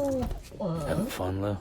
Having fun, Lou?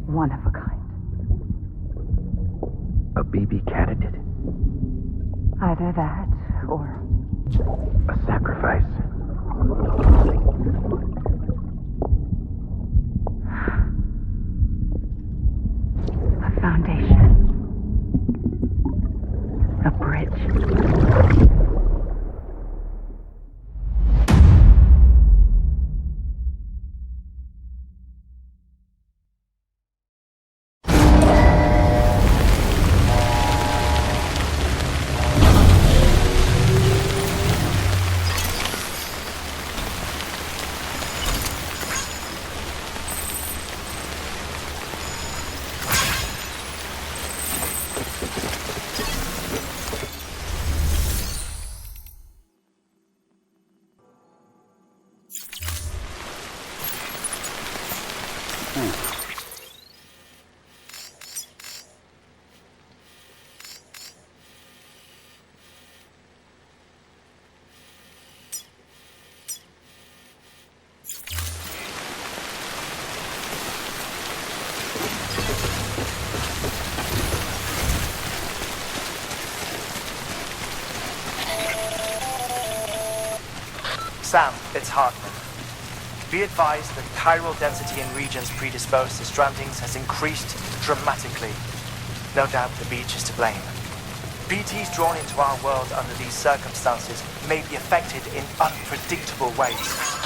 One of a kind. A BB candidate? Either that, or... a sacrifice? A foundation. A bridge. Sam, it's Hartman. Be advised that chiral density in regions predisposed to strandings has increased dramatically. No doubt the beach is to blame. BTs drawn into our world under these circumstances may be affected in unpredictable ways.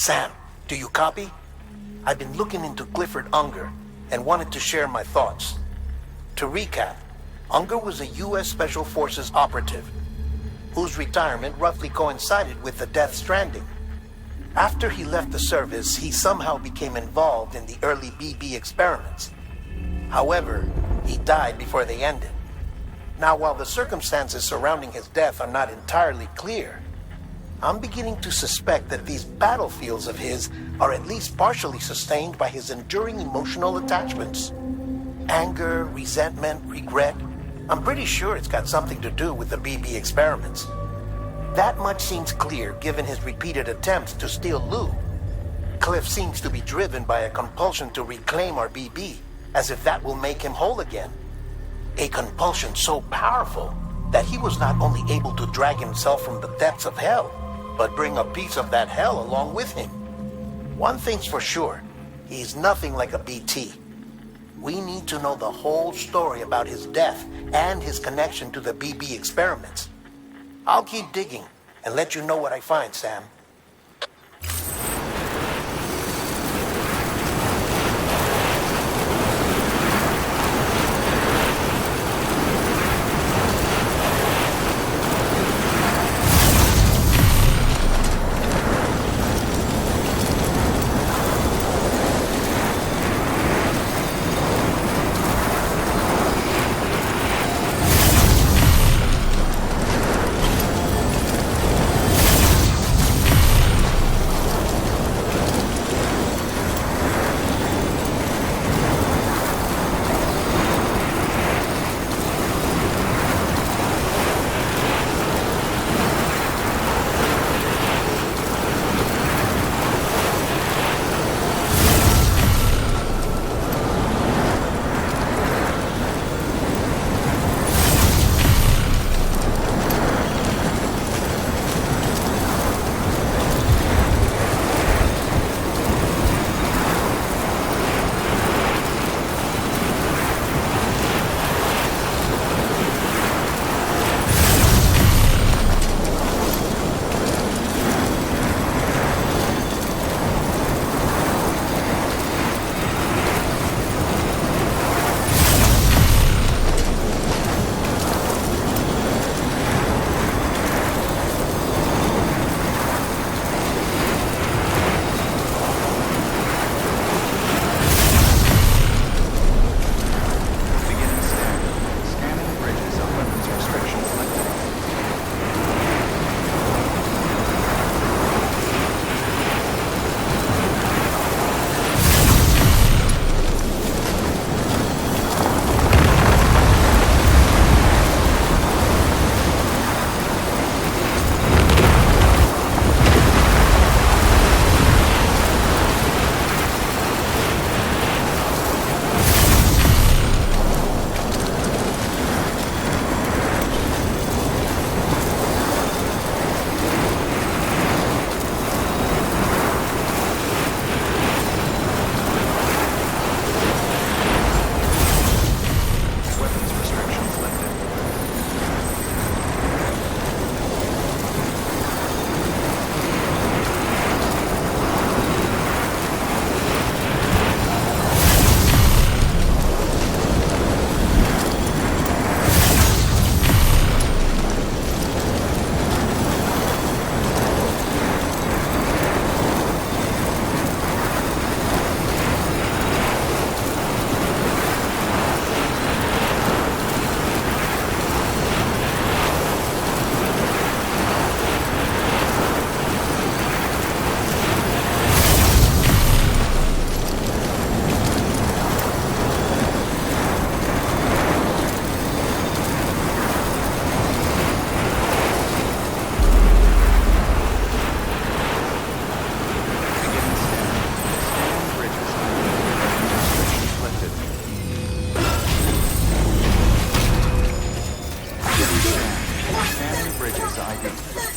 Sam, do you copy? I've been looking into Clifford Unger and wanted to share my thoughts. To recap, Unger was a U.S. Special Forces operative whose retirement roughly coincided with the Death Stranding. After he left the service, he somehow became involved in the early BB experiments. However, he died before they ended. Now, while the circumstances surrounding his death are not entirely clear, I'm beginning to suspect that these battlefields of his are at least partially sustained by his enduring emotional attachments. Anger, resentment, regret. I'm pretty sure it's got something to do with the BB experiments. That much seems clear given his repeated attempts to steal Lou. Cliff seems to be driven by a compulsion to reclaim our BB, as if that will make him whole again. A compulsion so powerful that he was not only able to drag himself from the depths of hell, but bring a piece of that hell along with him. One thing's for sure, he's nothing like a BT. We need to know the whole story about his death and his connection to the BB experiments. I'll keep digging and let you know what I find, Sam.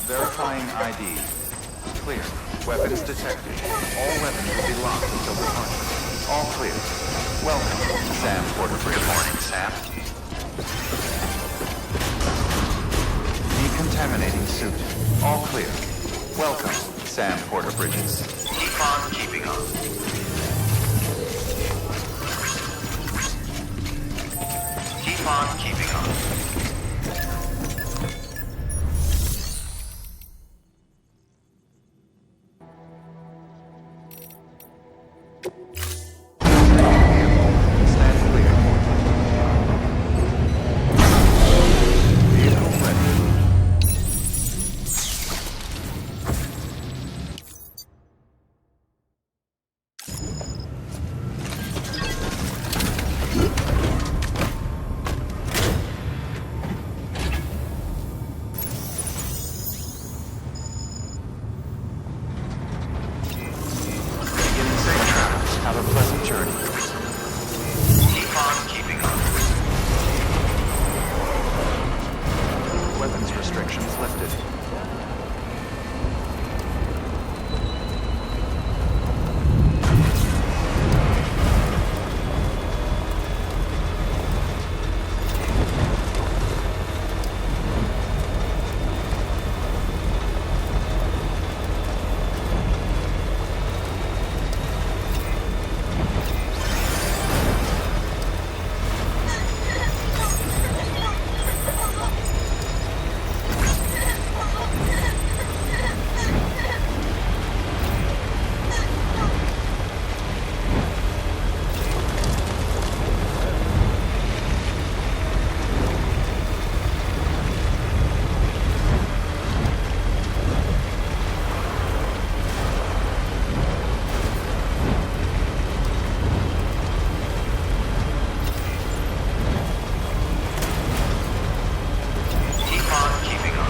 Verifying ID. Clear. Weapons detected. All weapons will be locked until departure. All clear. Welcome, Sam Porter. Good morning, Sam. Decontaminating suit. All clear. Welcome, Sam Porter Bridges. Keep on keeping on. Keep on keeping on. Stand clear. Vehicle ready. Beginning safe travels. Have a pleasant journey. Keep on keeping on. Weapons restrictions lifted. Keep on keeping on.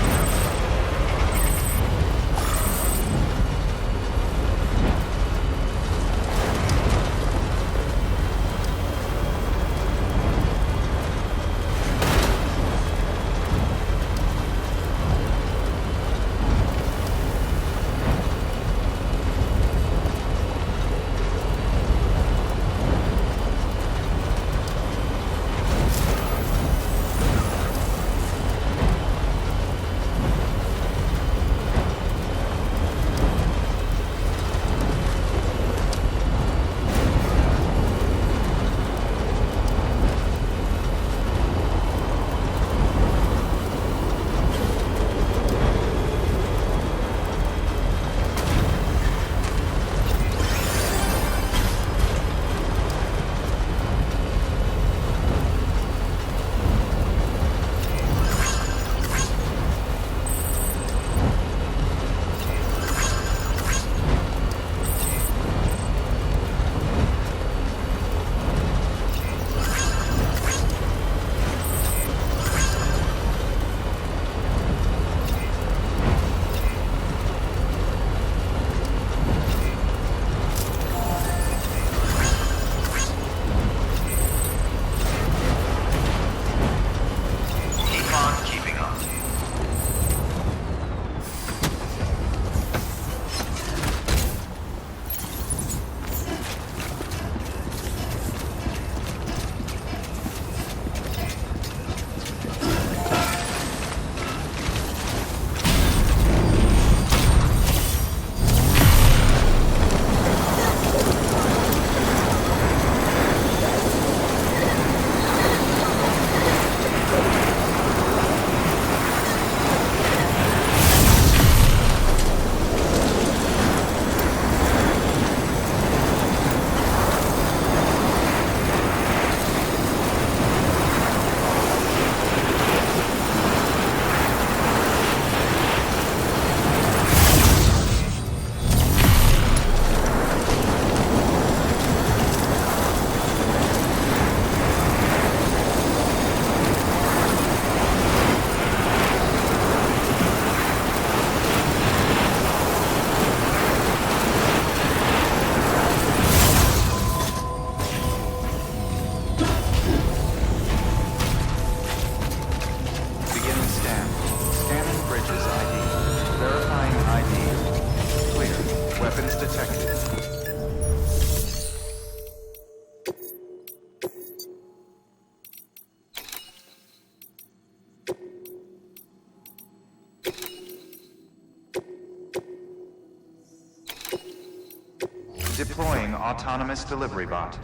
Keep on keeping on. Beginning scan. Scanning Bridges ID. Verifying ID. Clear. Weapons detected. Deploying autonomous delivery bot.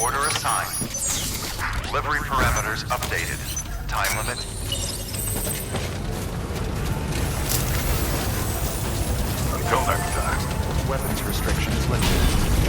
Order assigned. Delivery parameters updated. Time limit. Until next time. Weapons restrictions lifted.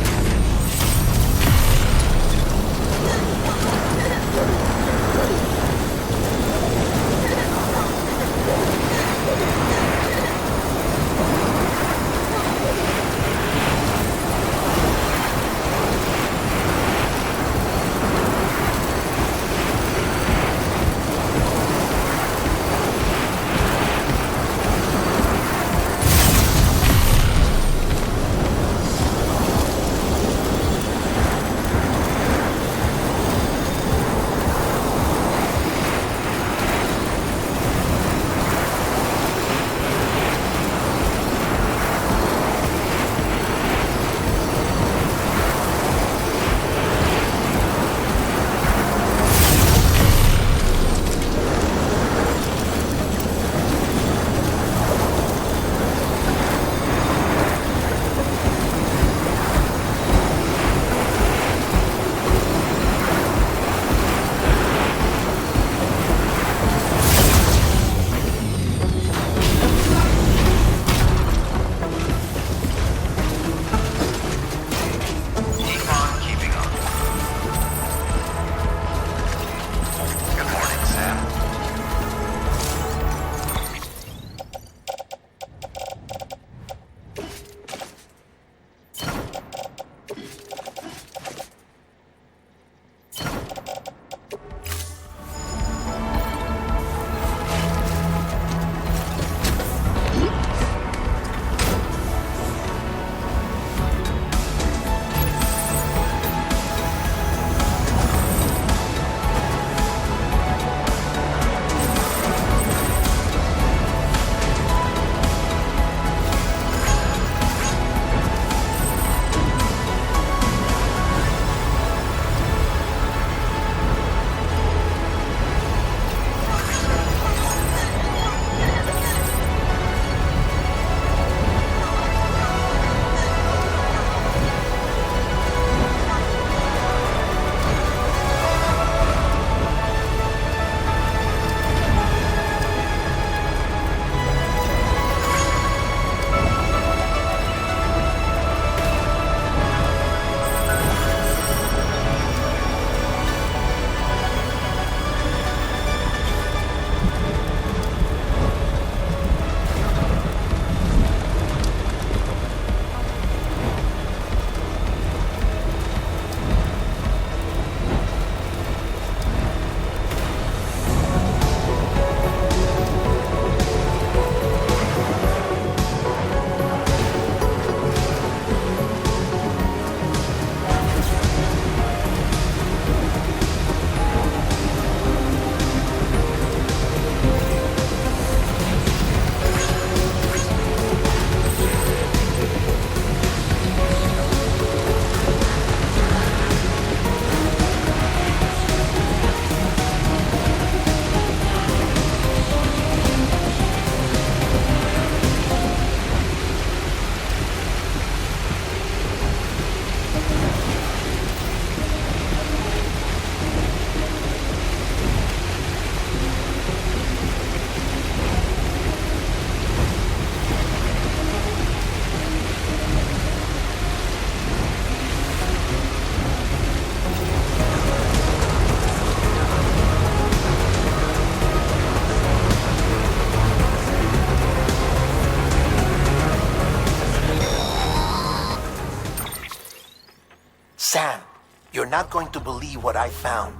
not going to believe what I found.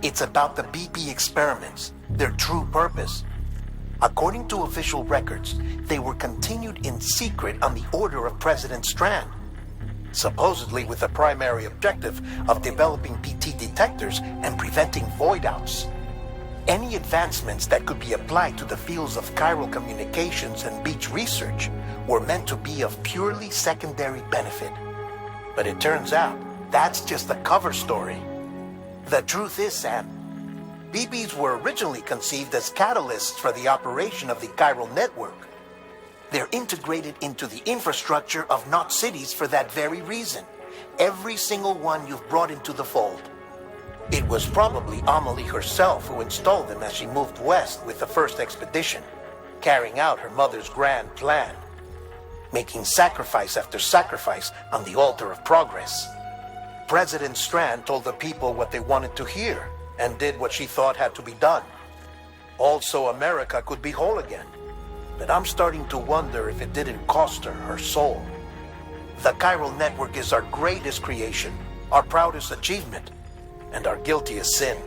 It's about the BP experiments, their true purpose. According to official records, they were continued in secret on the order of President Strand, supposedly with the primary objective of developing PT detectors and preventing void-outs. Any advancements that could be applied to the fields of chiral communications and beach research were meant to be of purely secondary benefit. But it turns out, that's just the cover story. The truth is, Sam, BBs were originally conceived as catalysts for the operation of the chiral network. They're integrated into the infrastructure of Knot cities for that very reason. Every single one you've brought into the fold. It was probably Amelie herself who installed them as she moved west with the first expedition, carrying out her mother's grand plan, making sacrifice after sacrifice on the altar of progress. President Strand told the people what they wanted to hear and did what she thought had to be done. Also, America could be whole again. But I'm starting to wonder if it didn't cost her her soul. The chiral network is our greatest creation, our proudest achievement, and our guiltiest sin.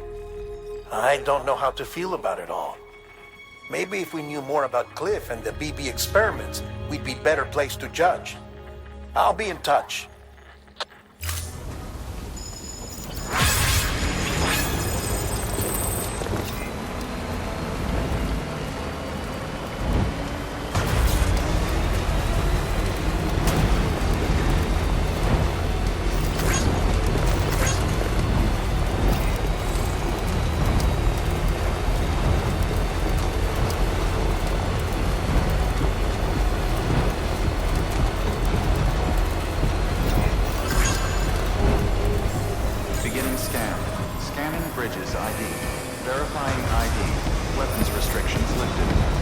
I don't know how to feel about it all. Maybe if we knew more about Cliff and the BB experiments, we'd be better placed to judge. I'll be in touch. Bridges ID. Verifying ID. Weapons restrictions lifted.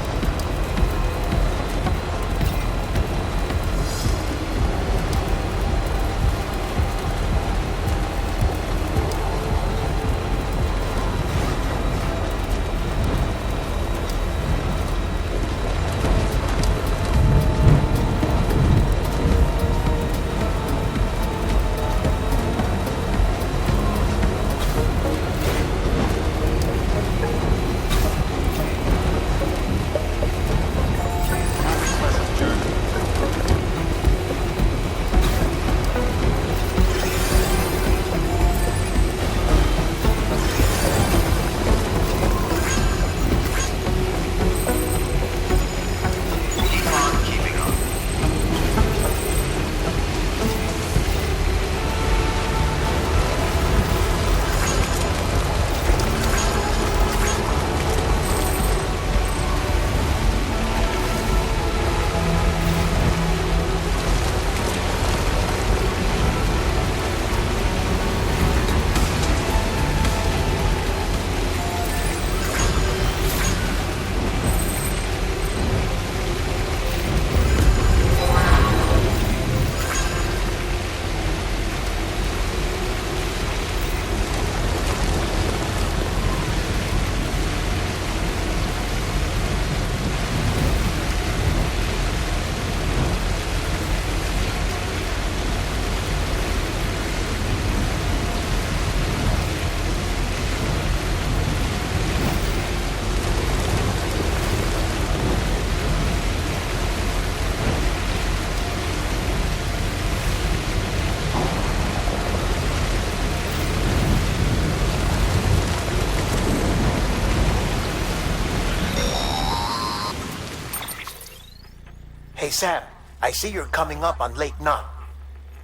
Hey Sam, I see you're coming up on Lake Knot.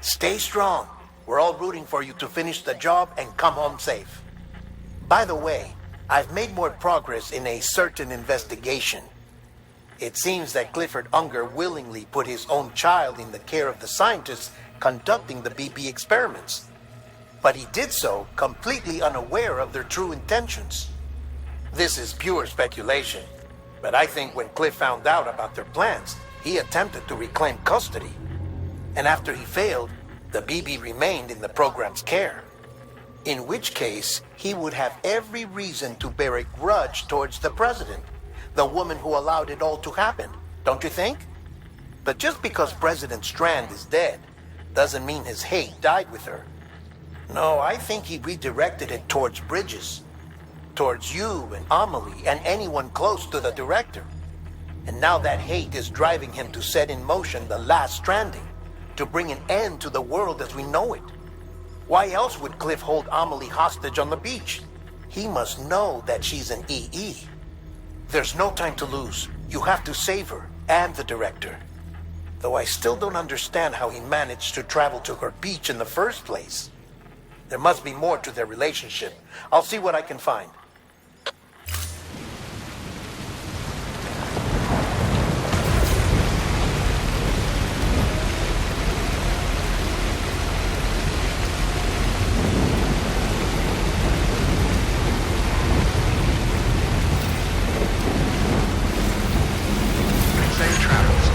Stay strong. We're all rooting for you to finish the job and come home safe. By the way, I've made more progress in a certain investigation. It seems that Clifford Unger willingly put his own child in the care of the scientists conducting the BP experiments. But he did so completely unaware of their true intentions. This is pure speculation, but I think when Cliff found out about their plans, he attempted to reclaim custody. And after he failed, the BB remained in the program's care. In which case, he would have every reason to bear a grudge towards the president, the woman who allowed it all to happen, don't you think? But just because President Strand is dead, doesn't mean his hate died with her. No, I think he redirected it towards Bridges. Towards you and Amelie and anyone close to the director. And now that hate is driving him to set in motion the last stranding, to bring an end to the world as we know it. Why else would Cliff hold Amelie hostage on the beach? He must know that she's an EE. There's no time to lose. You have to save her and the director. Though I still don't understand how he managed to travel to her beach in the first place. There must be more to their relationship. I'll see what I can find. Safe travels.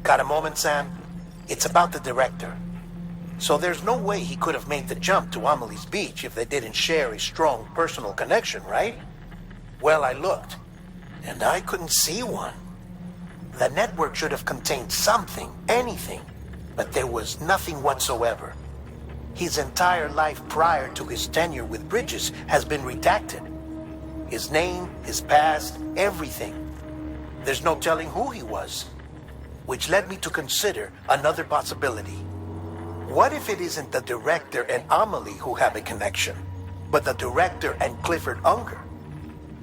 Got a moment, Sam? It's about the director. So there's no way he could have made the jump to Amelie's beach if they didn't share a strong personal connection, right? Well, I looked, and I couldn't see one. The network should have contained something, anything, but there was nothing whatsoever. His entire life prior to his tenure with Bridges has been redacted. His name, his past, everything. There's no telling who he was. Which led me to consider another possibility. What if it isn't the director and Amelie who have a connection, but the director and Clifford Unger?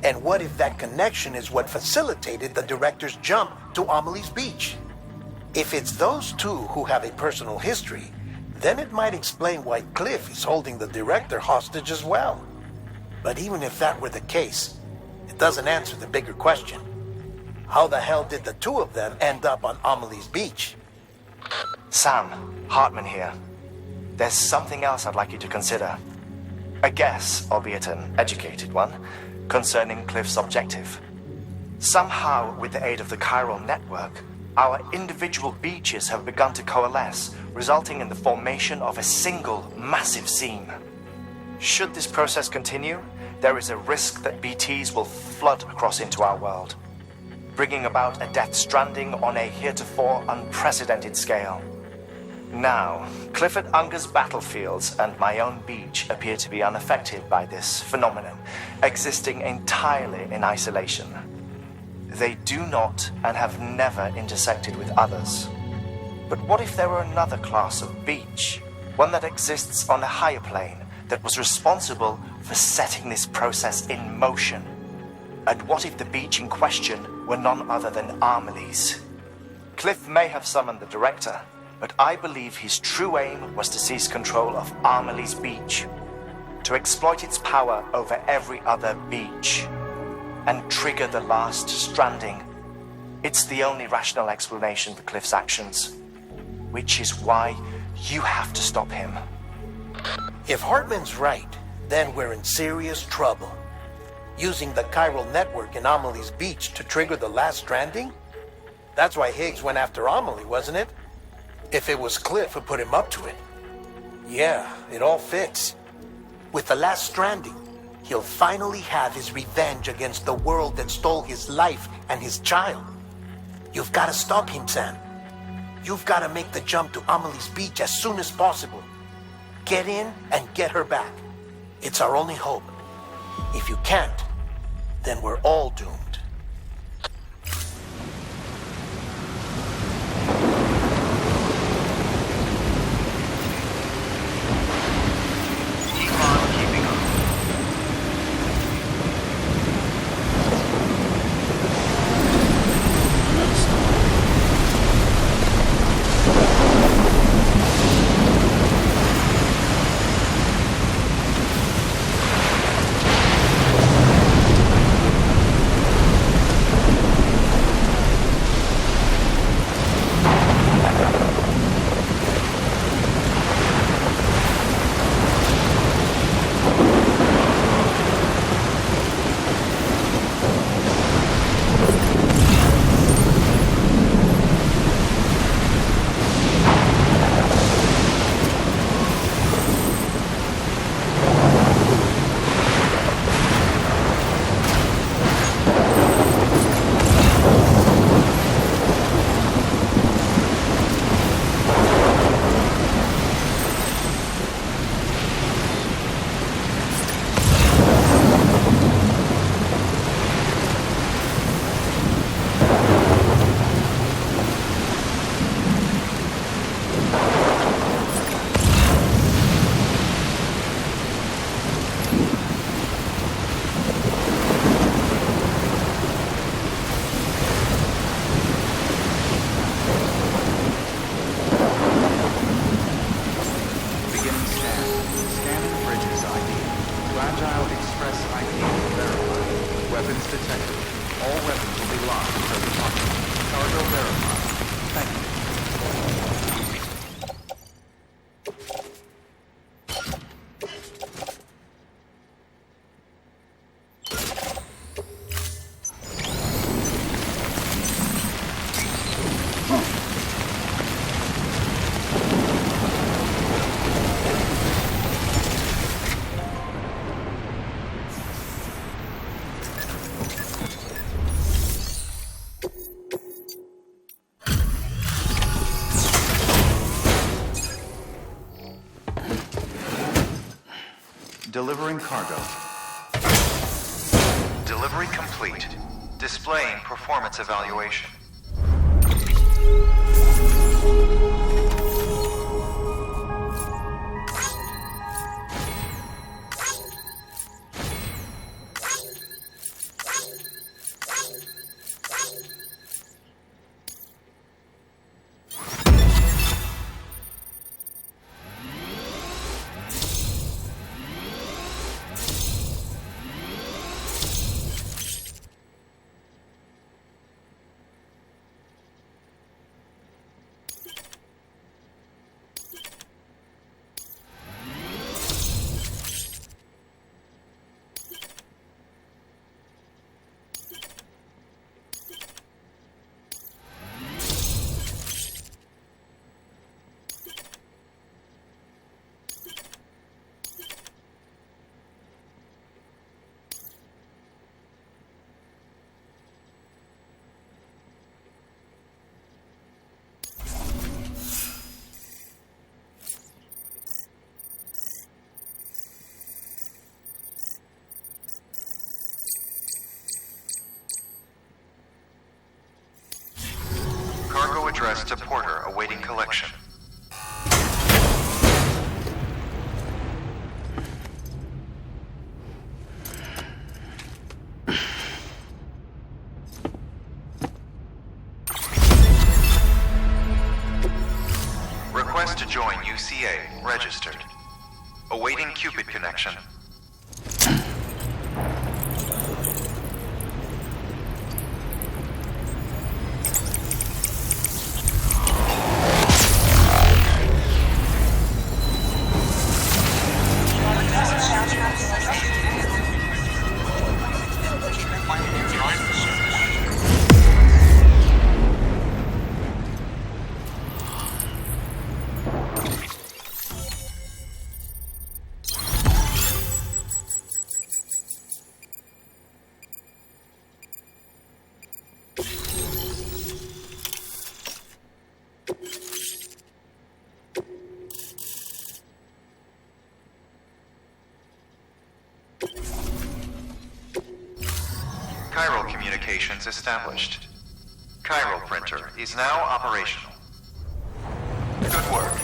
And what if that connection is what facilitated the director's jump to Amelie's beach? If it's those two who have a personal history, then it might explain why Cliff is holding the director hostage as well. But even if that were the case, it doesn't answer the bigger question. How the hell did the two of them end up on Amelie's beach? Sam, Hartman here. There's something else I'd like you to consider. A guess, albeit an educated one, concerning Cliff's objective. Somehow, with the aid of the chiral network, our individual beaches have begun to coalesce, resulting in the formation of a single massive seam. Should this process continue, there is a risk that BTs will flood across into our world, bringing about a death stranding on a heretofore unprecedented scale. Now, Clifford Unger's battlefields and my own beach appear to be unaffected by this phenomenon, existing entirely in isolation. They do not and have never intersected with others. But what if there were another class of beach, one that exists on a higher plane, that was responsible for setting this process in motion? And what if the beach in question were none other than Amelie's? Cliff may have summoned the director, but I believe his true aim was to seize control of Amelie's beach, to exploit its power over every other beach, and trigger the last stranding. It's the only rational explanation for Cliff's actions, which is why you have to stop him. If Hartman's right, then we're in serious trouble. Using the chiral network in Amelie's beach to trigger the last stranding? That's why Higgs went after Amelie, wasn't it? If it was Cliff who put him up to it. Yeah, it all fits. With the last stranding, he'll finally have his revenge against the world that stole his life and his child. You've got to stop him, Sam. You've got to make the jump to Amelie's beach as soon as possible. Get in and get her back. It's our only hope. If you can't, then we're all doomed. Keep on keeping on. Evidence detected. All weapons will be locked until departure. Cargo verified. Thank you. Delivering cargo. Delivery complete. Displaying performance evaluation. Cargo addressed to Porter awaiting collection. Request to join UCA. Registered. Awaiting Cupid connection. Chiral communications established. Chiral printer is now operational. Good work.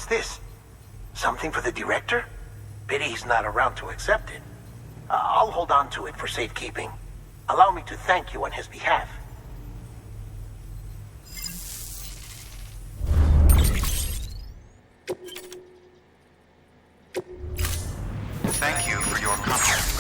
What's this? Something for the director? Pity he's not around to accept it. I'll hold on to it for safekeeping. Allow me to thank you on his behalf. Thank you for your compliment.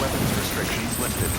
Weapons restrictions lifted.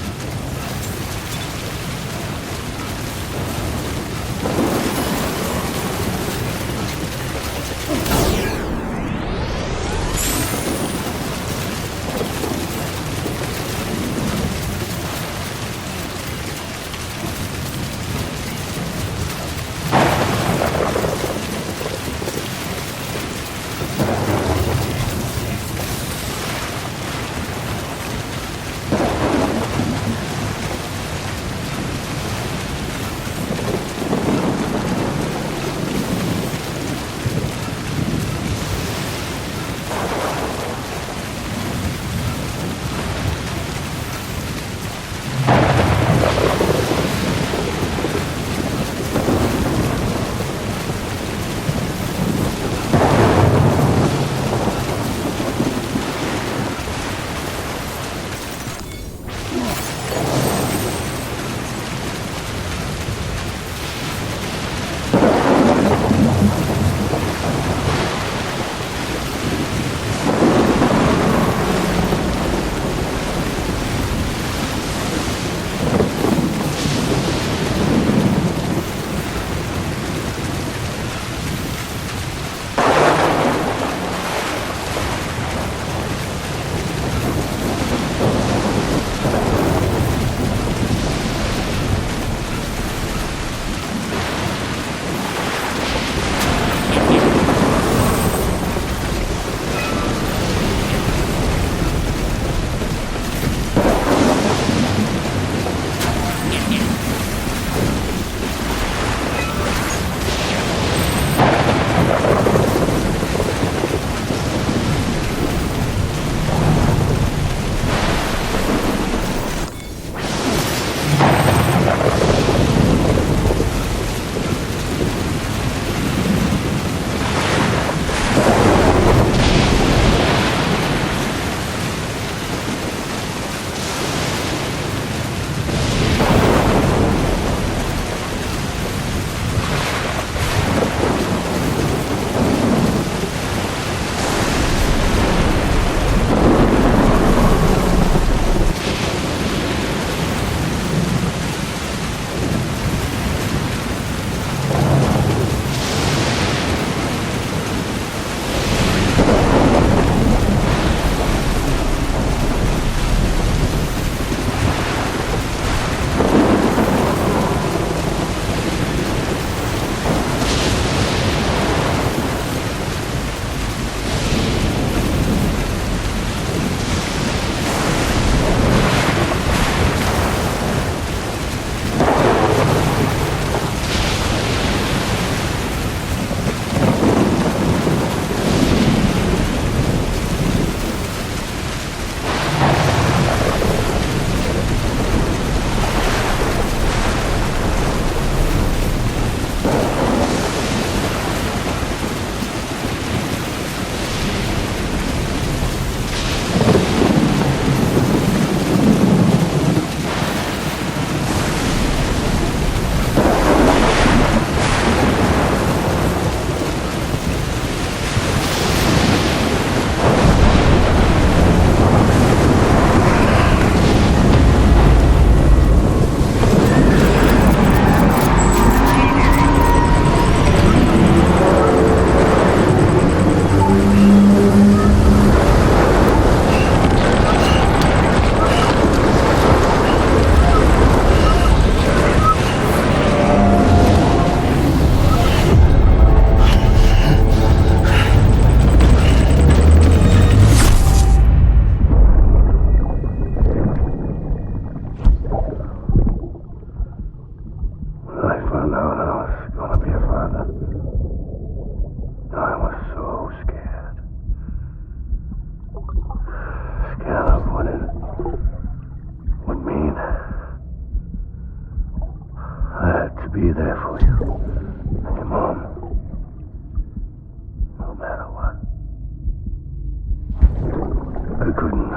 there for you. And your mom. No matter what. I couldn't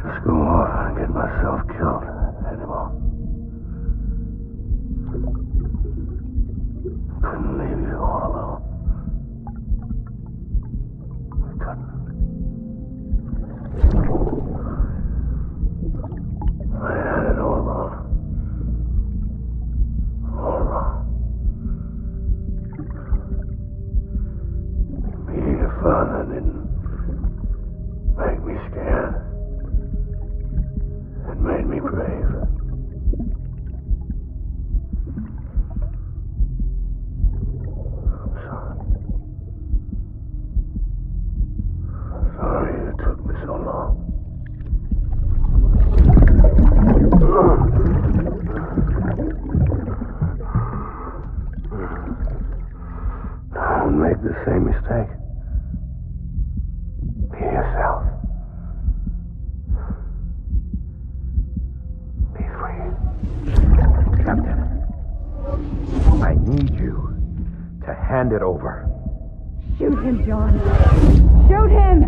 just go off and get myself killed anymore. Couldn't leave you all alone. I couldn't. I had it all wrong. All wrong. Being a father didn't make me scared. It made me brave. I'm sorry. I'm sorry it took me so long. Don't make the same mistake. Be yourself. Be free. Captain, I need you to hand it over. Shoot him, John. Shoot him!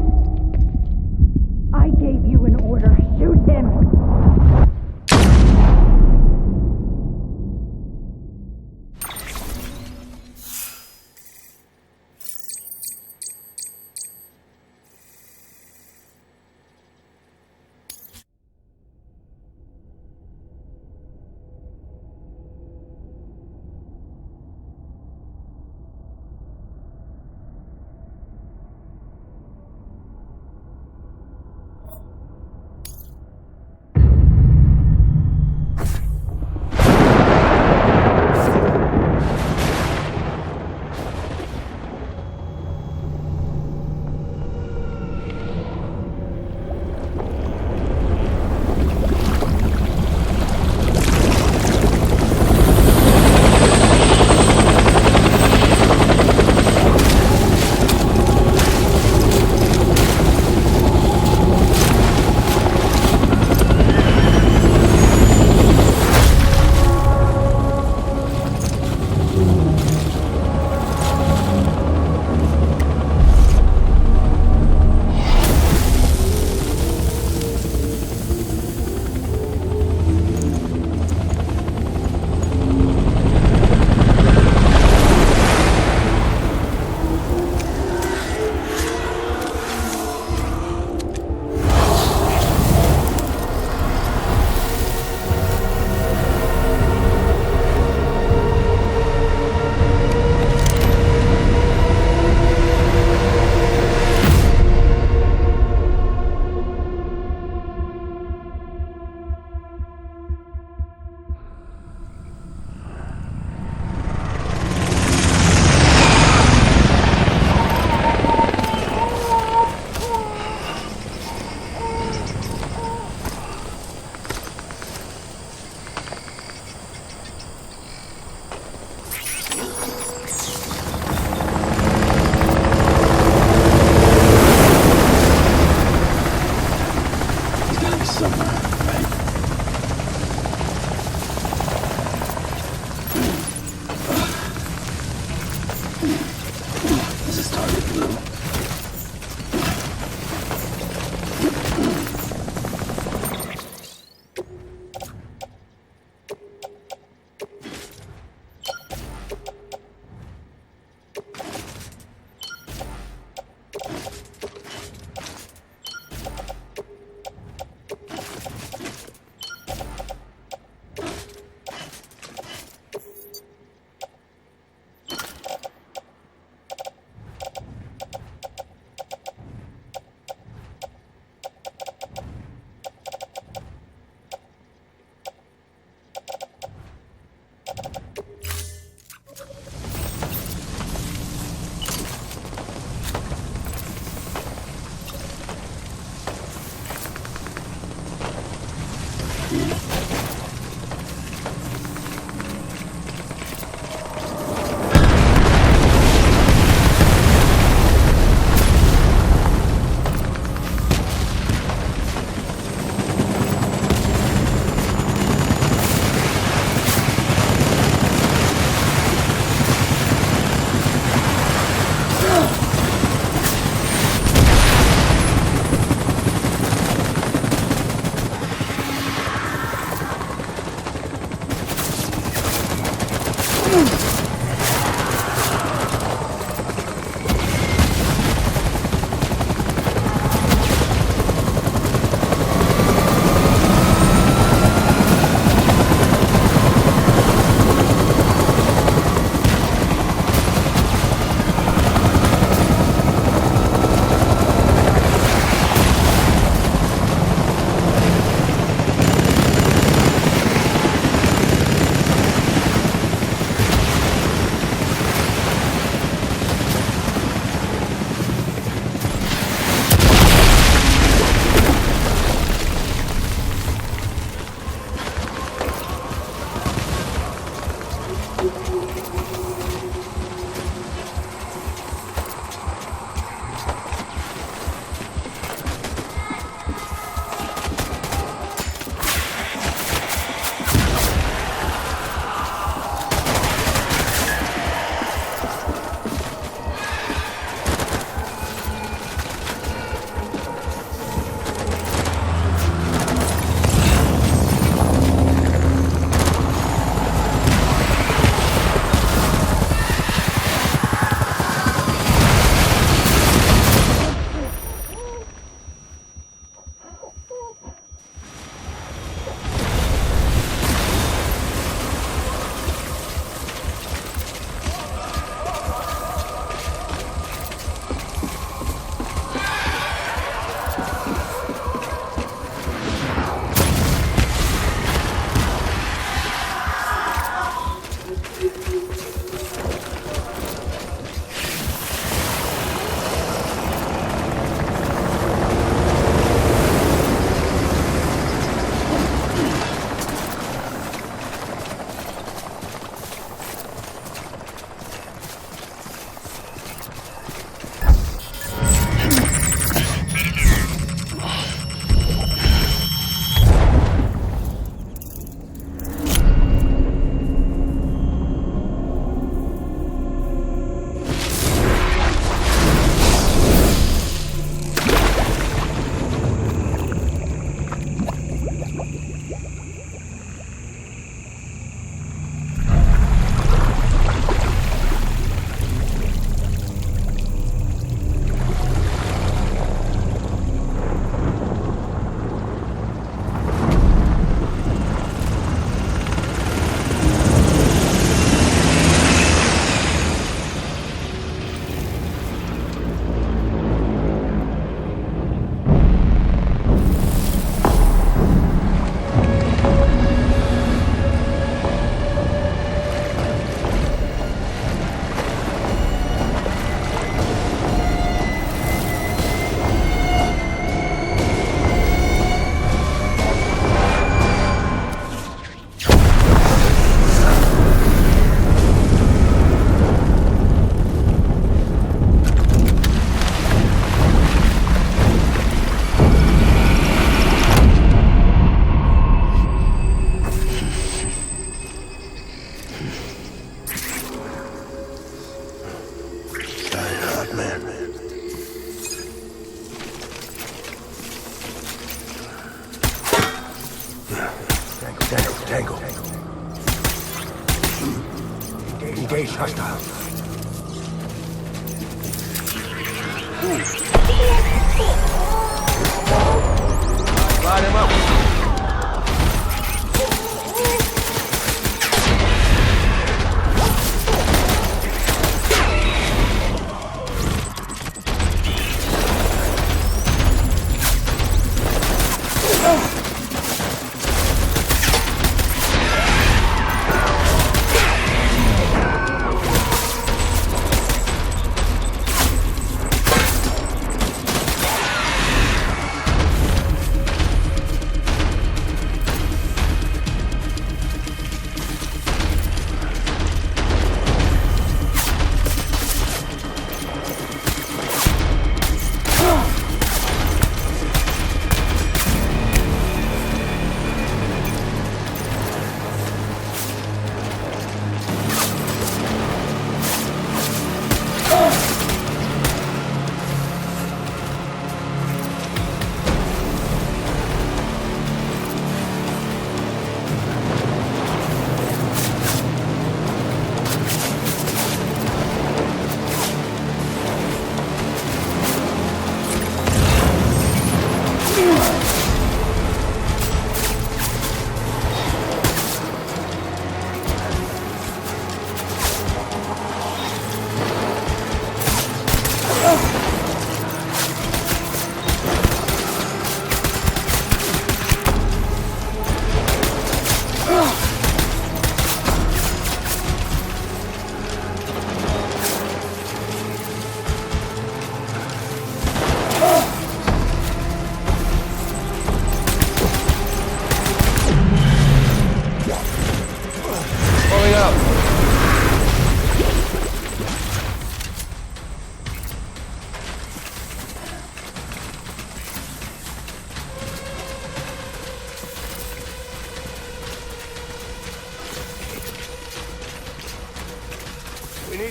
I gave you an order. Shoot him! Tango. Engage hostiles. Light him up.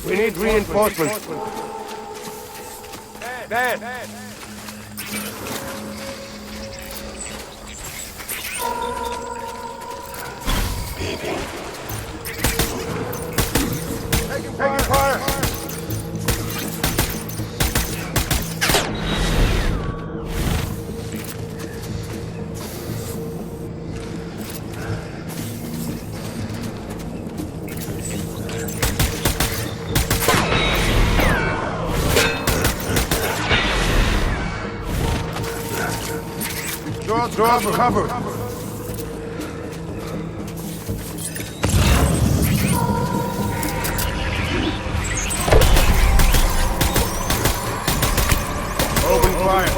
We need reinforcements. Bad. Taking fire. Draw cover. Open fire.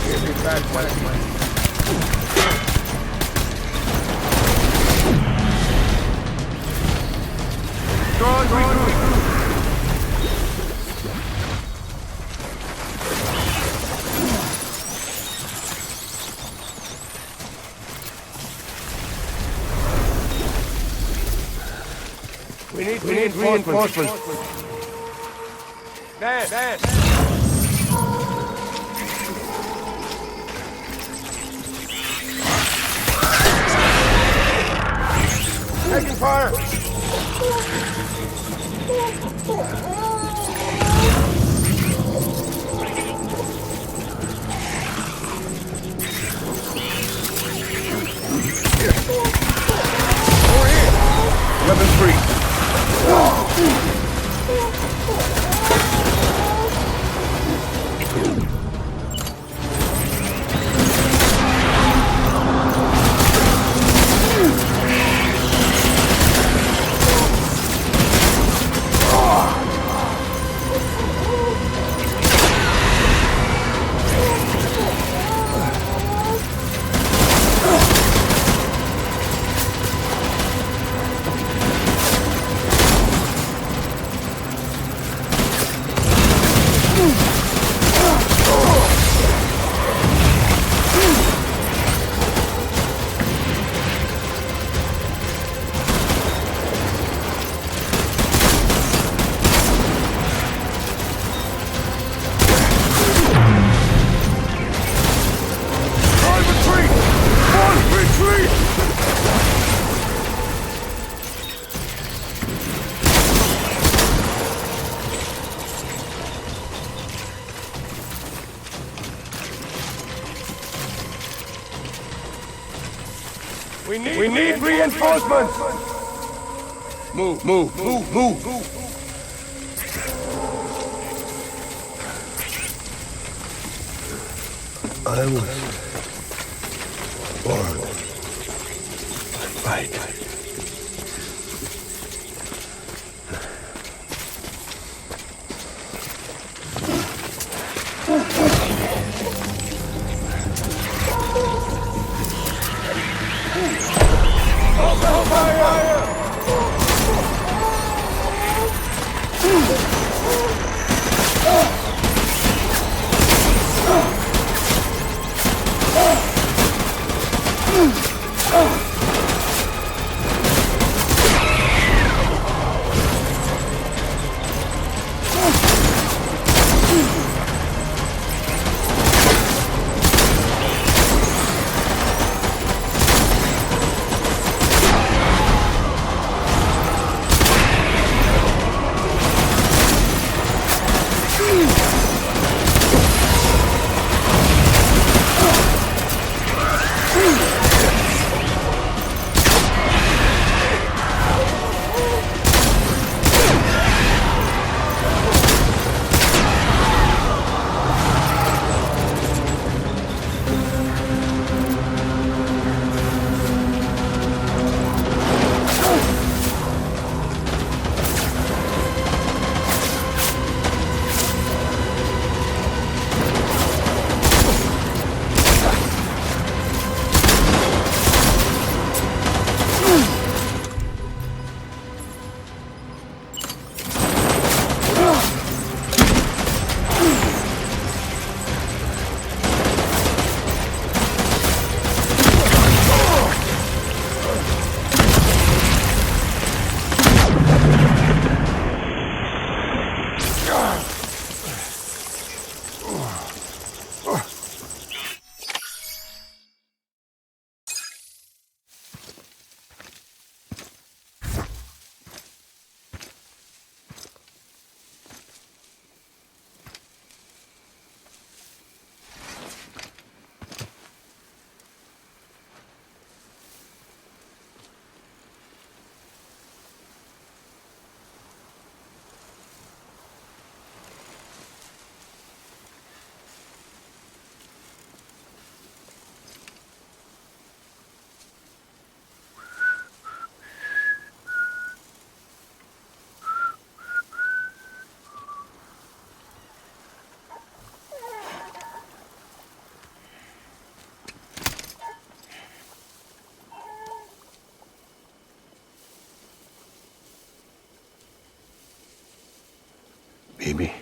Give me back, Wesley. We need reinforcements. Bad. Taking fire. Over here. Weapons free. We need reinforcements! Move, move, move, move! I was born to fight. Baby,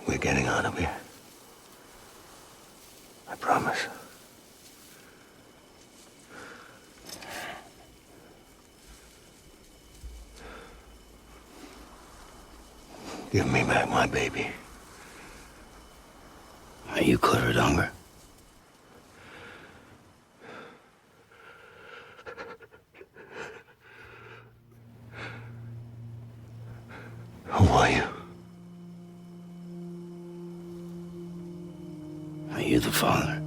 we're getting out of here. I promise. Give me back my baby. Are you Clifford Unger? Who are you? Are you the father?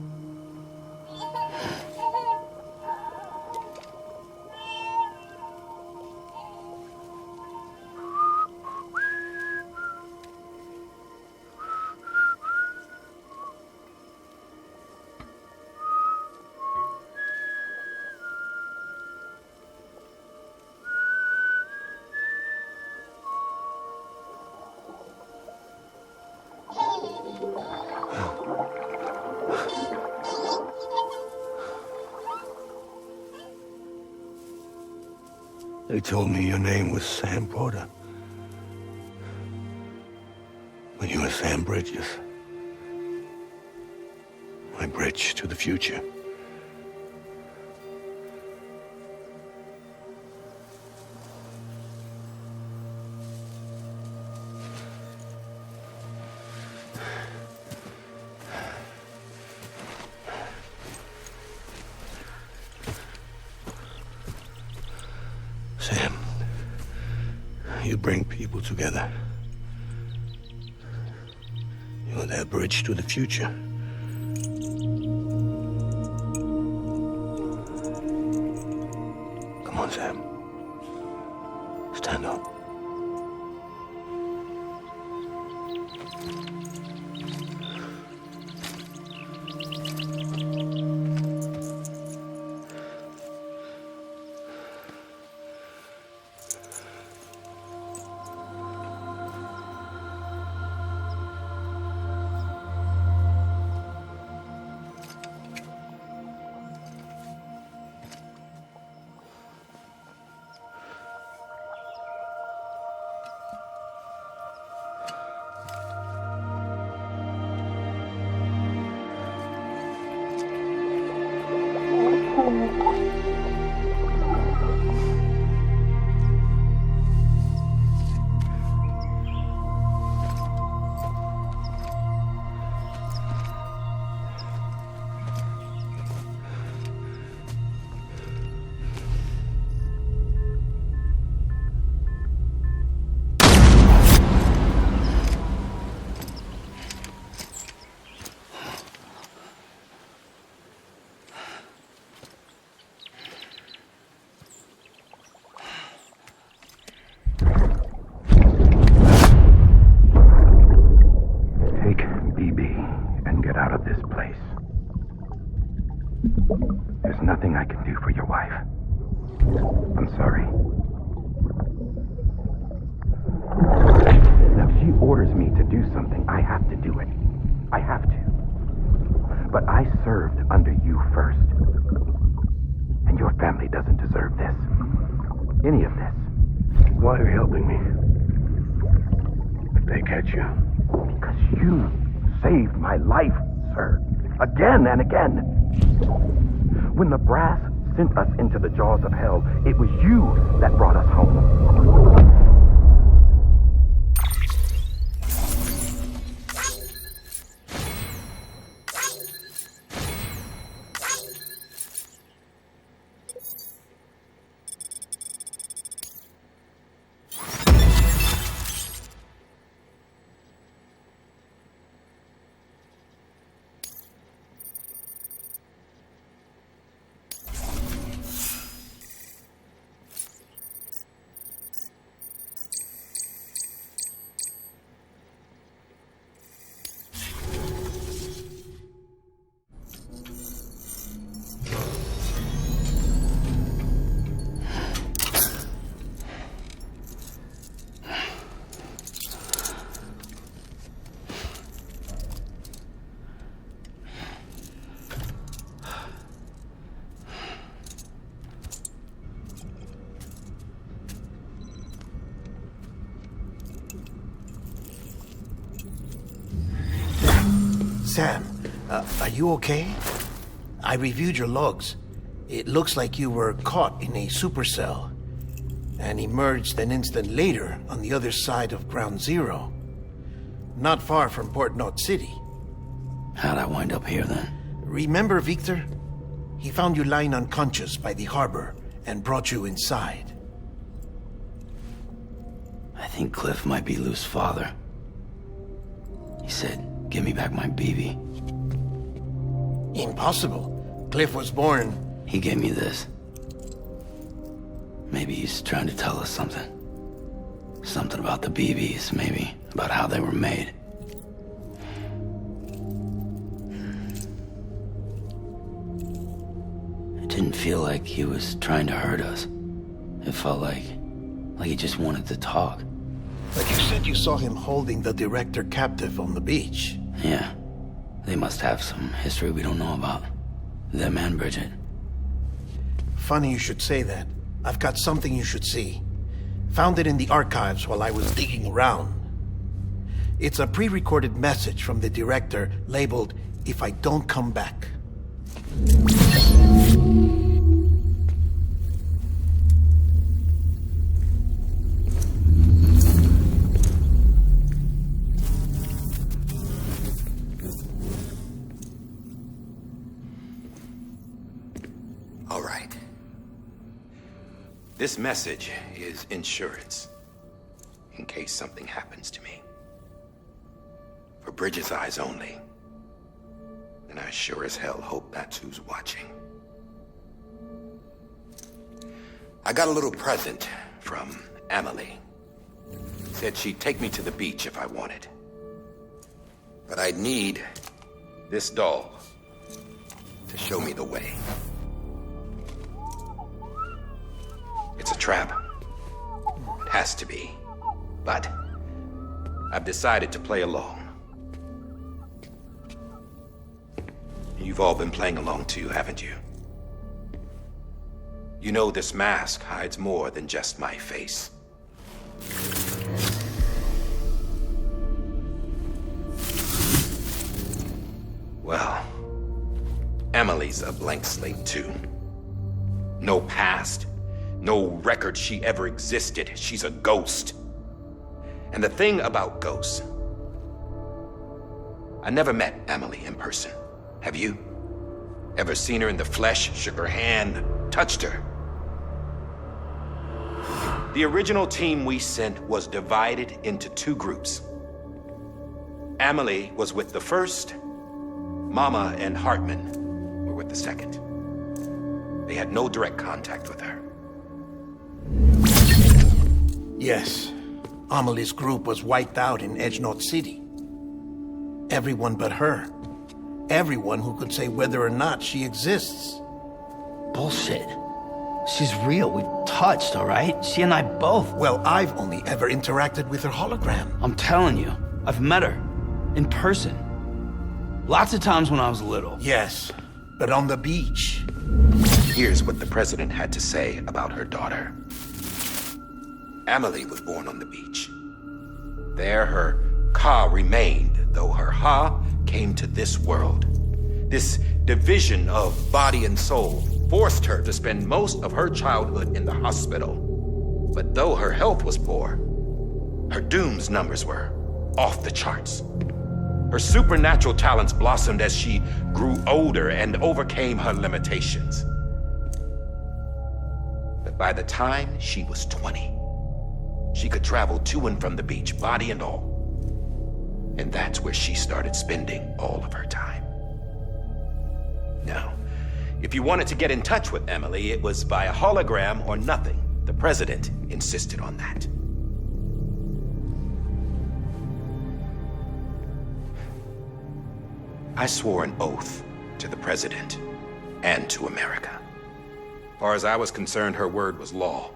They told me your name was Sam Porter. But you were Sam Bridges. My bridge to the future. Sam, you bring people together. You're their bridge to the future. on, Sam. Stand up. There's nothing I can do for your wife. I'm sorry. Now, if she orders me to do something, I have to do it. I have to. But I served under you first. And your family doesn't deserve this. Any of this. Why are you helping me? If they catch you. Because you saved my life, sir. Again and again. When the brass sent us into the jaws of hell, it was you that brought us home. Sam, are you okay? I reviewed your logs. It looks like you were caught in a supercell and emerged an instant later on the other side of Ground Zero. Not far from Port Knot City. How'd I wind up here then? Remember Victor? He found you lying unconscious by the harbor and brought you inside. I think Cliff might be Lou's father. He said, "Give me back my BB." Impossible. Cliff was born... He gave me this. Maybe he's trying to tell us something. Something about the BBs, maybe. About how they were made. It didn't feel like he was trying to hurt us. It felt like he just wanted to talk. But you said you saw him holding the director captive on the beach. Yeah. They must have some history we don't know about. Them and Bridget. Funny you should say that. I've got something you should see. Found it in the archives while I was digging around. It's a pre-recorded message from the director labeled, "If I don't come back." All right. This message is insurance. In case something happens to me. For Bridget's eyes only. And I sure as hell hope that's who's watching. I got a little present from Emily. Said she'd take me to the beach if I wanted. But I'd need this doll to show me the way. It's a trap. It has to be. But I've decided to play along. You've all been playing along too, haven't you? You know this mask hides more than just my face. Well, Emily's a blank slate too. No past, no record she ever existed. She's a ghost. And the thing about ghosts, I never met Emily in person. Have you? Ever seen her in the flesh, shook her hand, touched her? The original team we sent was divided into two groups. Emily was with the first. Mama and Hartman were with the second. They had no direct contact with her. Yes. Amelie's group was wiped out in Edgenorth City. Everyone but her. Everyone who could say whether or not she exists. Bullshit. She's real. We've touched, all right? She and I both. Well, I've only ever interacted with her hologram. I'm telling you, I've met her. In person. Lots of times when I was little. Yes, but on the beach. Here's what the president had to say about her daughter. Emily was born on the beach. There her Ka remained, though her Ha came to this world. This division of body and soul forced her to spend most of her childhood in the hospital. But though her health was poor, her Doom's numbers were off the charts. Her supernatural talents blossomed as she grew older and overcame her limitations. But by the time she was 20, she could travel to and from the beach, body and all. And that's where she started spending all of her time. Now, if you wanted to get in touch with Emily, it was via hologram or nothing. The president insisted on that. I swore an oath to the president and to America. As far as I was concerned, her word was law.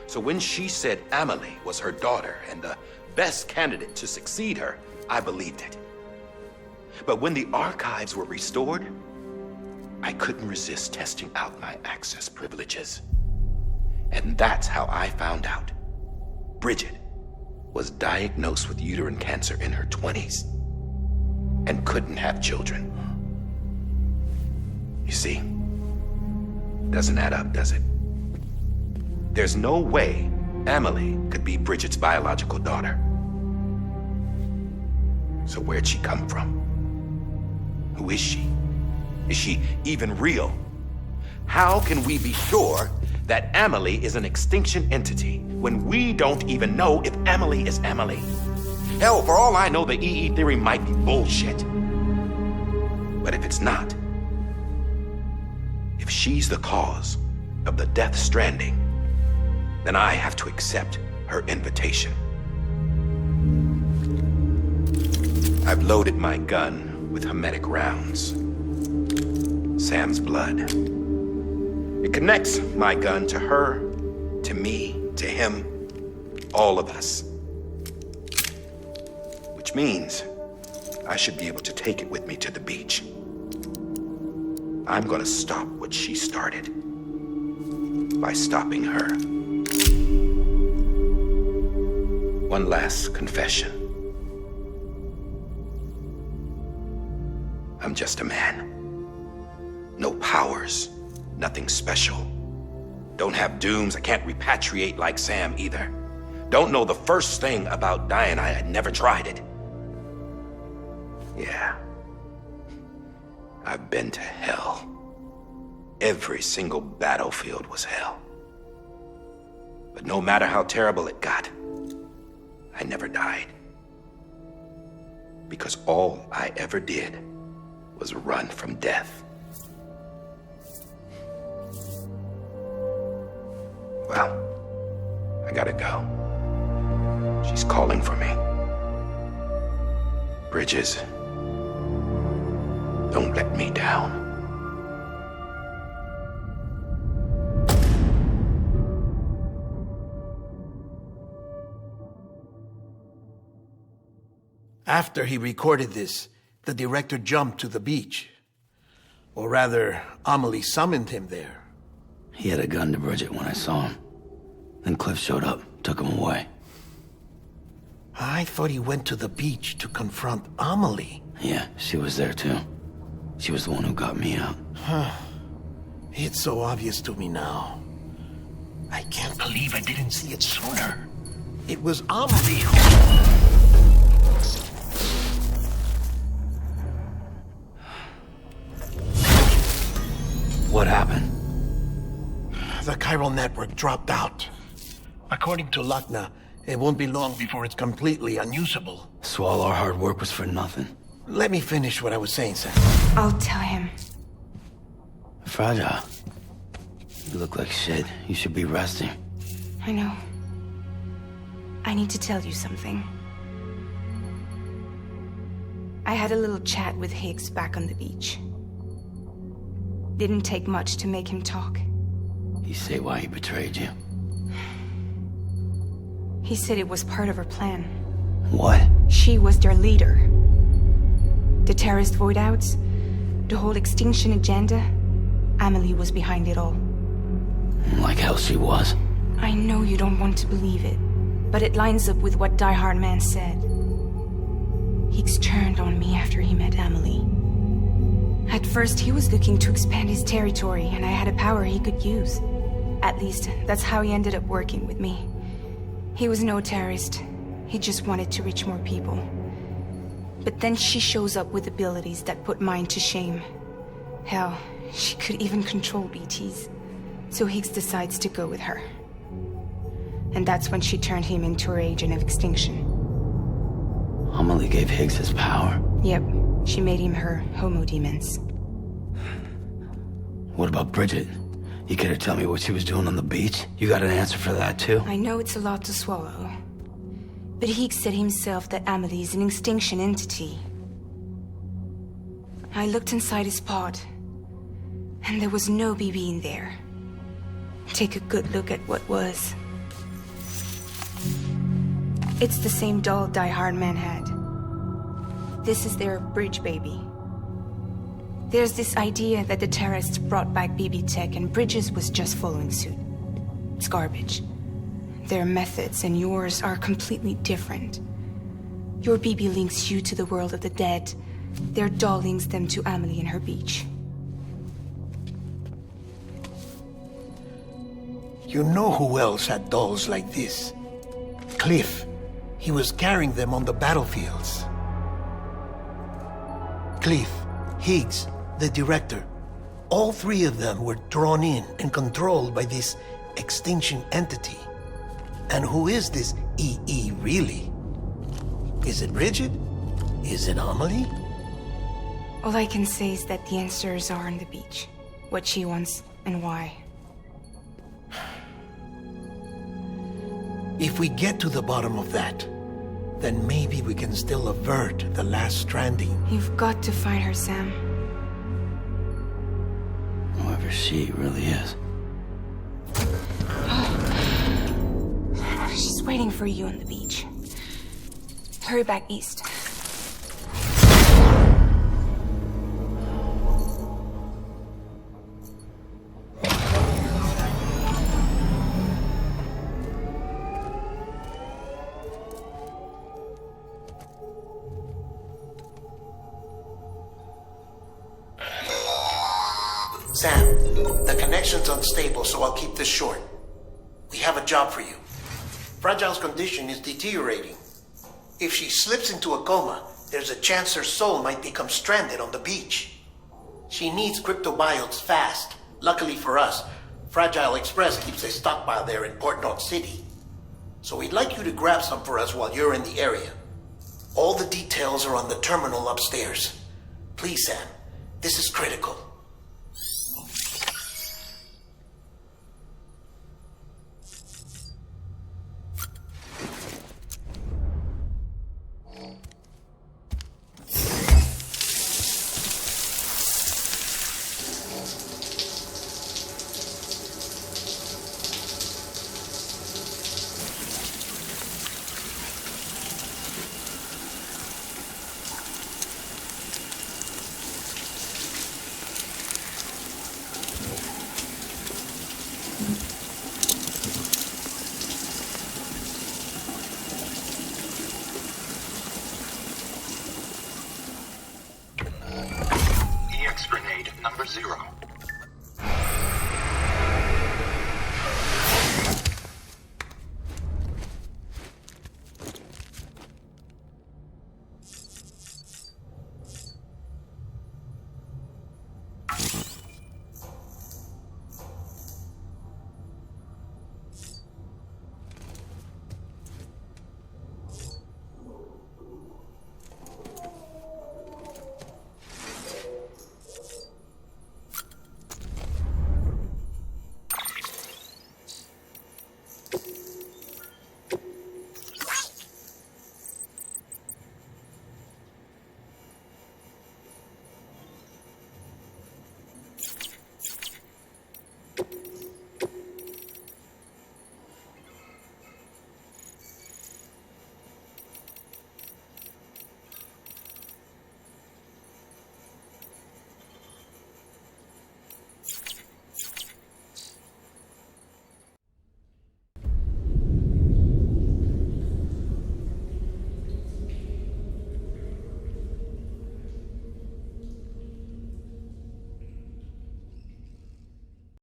So when she said Emily was her daughter and the best candidate to succeed her, I believed it. But when the archives were restored, I couldn't resist testing out my access privileges. And that's how I found out Bridget was diagnosed with uterine cancer in her 20s and couldn't have children. You see, doesn't add up, does it? There's no way Emily could be Bridget's biological daughter. So where'd she come from? Who is she? Is she even real? How can we be sure that Emily is an extinction entity when we don't even know if Emily is Emily? Hell, for all I know, the EE theory might be bullshit. But if it's not, if she's the cause of the Death Stranding, then I have to accept her invitation. I've loaded my gun with hermetic rounds. Sam's blood. It connects my gun to her, to me, to him, all of us. Which means I should be able to take it with me to the beach. I'm gonna stop what she started by stopping her. One last confession. I'm just a man. No powers, nothing special. Don't have dooms, I can't repatriate like Sam either. Don't know the first thing about dying, I had never tried it. Yeah. I've been to hell. Every single battlefield was hell. But no matter how terrible it got, I never died. Because all I ever did was run from death. Well, I gotta go. She's calling for me. Bridges, don't let me down. After he recorded this, the director jumped to the beach. Or rather, Amelie summoned him there. He had a gun to Bridget when I saw him. Then Cliff showed up, took him away. I thought he went to the beach to confront Amelie. Yeah, she was there too. She was the one who got me out. It's so obvious to me now. I can't believe I didn't see it sooner. It was Amelie who... What happened? The chiral network dropped out. According to Lakna, it won't be long before it's completely unusable. So all our hard work was for nothing. Let me finish what I was saying, Sam. I'll tell him. Fragile. You look like shit. You should be resting. I know. I need to tell you something. I had a little chat with Higgs back on the beach. Didn't take much to make him talk. You say why he betrayed you? He said it was part of her plan. What? She was their leader. The terrorist void outs, the whole extinction agenda, Amelie was behind it all. Like hell she was. I know you don't want to believe it, but it lines up with what Die Hard Man said. Higgs turned on me after he met Amelie. At first, he was looking to expand his territory, and I had a power he could use. At least, that's how he ended up working with me. He was no terrorist. He just wanted to reach more people. But then she shows up with abilities that put mine to shame. Hell, she could even control BTs. So Higgs decides to go with her. And that's when she turned him into her agent of extinction. Amelie gave Higgs his power. Yep, she made him her homo demons. What about Bridget? You care to tell me what she was doing on the beach? You got an answer for that too? I know it's a lot to swallow. But Higgs said himself that Amelie is an extinction entity. I looked inside his pod, and there was no BB in there. Take a good look at what was. It's the same doll Die Hard Man had. This is their bridge baby. There's this idea that the terrorists brought back BB tech and Bridges was just following suit. It's garbage. Their methods and yours are completely different. Your BB links you to the world of the dead. Their doll links them to Amelie and her beach. You know who else had dolls like this? Cliff. He was carrying them on the battlefields. Cliff, Higgs, the director. All three of them were drawn in and controlled by this extinction entity. And who is this EE really? Is it Bridget? Is it Amelie? All I can say is that the answers are on the beach. What she wants and why. If we get to the bottom of that, then maybe we can still avert the last stranding. You've got to find her, Sam. Whoever she really is. She's waiting for you on the beach. Hurry back east. Sam, the connection's unstable, so I'll keep this short. We have a job for you. Fragile's condition is deteriorating. If she slips into a coma, there's a chance her soul might become stranded on the beach. She needs cryptobiotes fast. Luckily for us, Fragile Express keeps a stockpile there in Port North City. So we'd like you to grab some for us while you're in the area. All the details are on the terminal upstairs. Please, Sam, this is critical.